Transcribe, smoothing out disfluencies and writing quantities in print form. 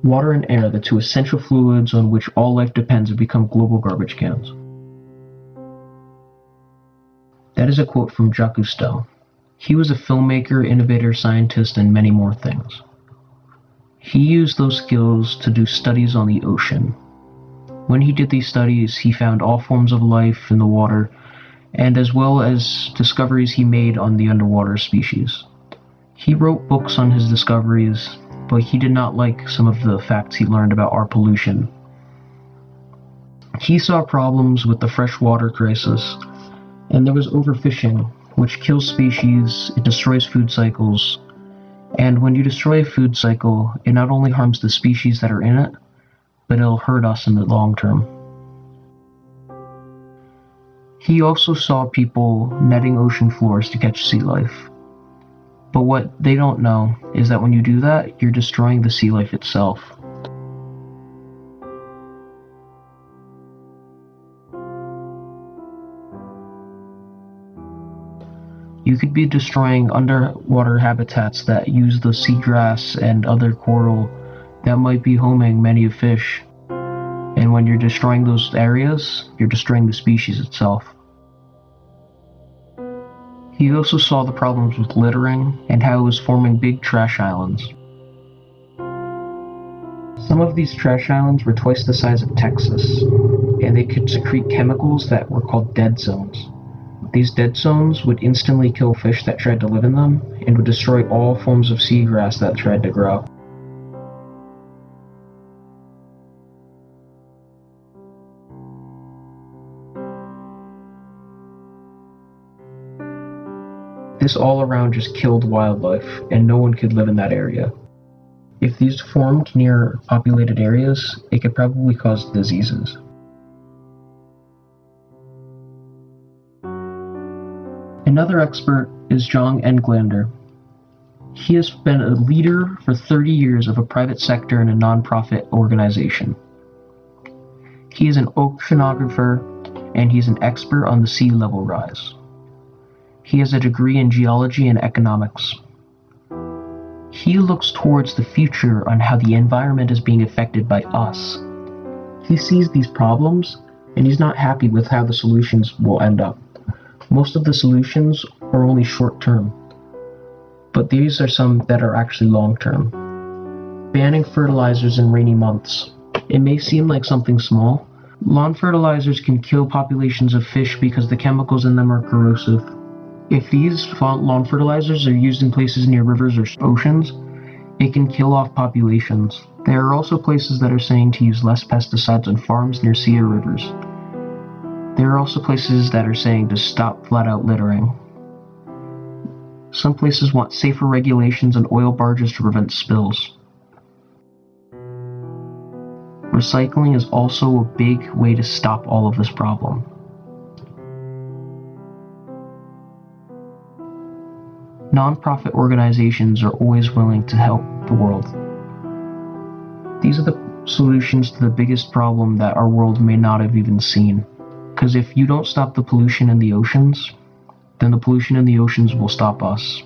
Water and air, the two essential fluids on which all life depends, have become global garbage cans. That is a quote from Jacques Cousteau. He was a filmmaker, innovator, scientist, and many more things. He used those skills to do studies on the ocean. When he did these studies, he found all forms of life in the water, and as well as discoveries he made on the underwater species. He wrote books on his discoveries, but he did not like some of the facts he learned about our pollution. He saw problems with the freshwater crisis, and there was overfishing, which kills species, it destroys food cycles, and when you destroy a food cycle, it not only harms the species that are in it, but it'll hurt us in the long term. He also saw people netting ocean floors to catch sea life. But what they don't know is that when you do that, you're destroying the sea life itself. You could be destroying underwater habitats that use the seagrass and other coral that might be homing many of fish. And when you're destroying those areas, you're destroying the species itself. He also saw the problems with littering and how it was forming big trash islands. Some of these trash islands were twice the size of Texas, and they could secrete chemicals that were called dead zones. These dead zones would instantly kill fish that tried to live in them, and would destroy all forms of seagrass that tried to grow. This all around just killed wildlife, and no one could live in that area. If these formed near populated areas, it could probably cause diseases. Another expert is John Englander. He has been a leader for 30 years of a private sector and a nonprofit organization. He is an oceanographer, and he's an expert on the sea level rise. He has a degree in geology and economics. He looks towards the future on how the environment is being affected by us. He sees these problems, and he's not happy with how the solutions will end up. Most of the solutions are only short-term, but these are some that are actually long-term. Banning fertilizers in rainy months. It may seem like something small. Lawn fertilizers can kill populations of fish because the chemicals in them are corrosive. If these lawn fertilizers are used in places near rivers or oceans, it can kill off populations. There are also places that are saying to use less pesticides on farms near sea or rivers. There are also places that are saying to stop flat-out littering. Some places want safer regulations on oil barges to prevent spills. Recycling is also a big way to stop all of this problem. Nonprofit organizations are always willing to help the world. These are the solutions to the biggest problem that our world may not have even seen. Because if you don't stop the pollution in the oceans, then the pollution in the oceans will stop us.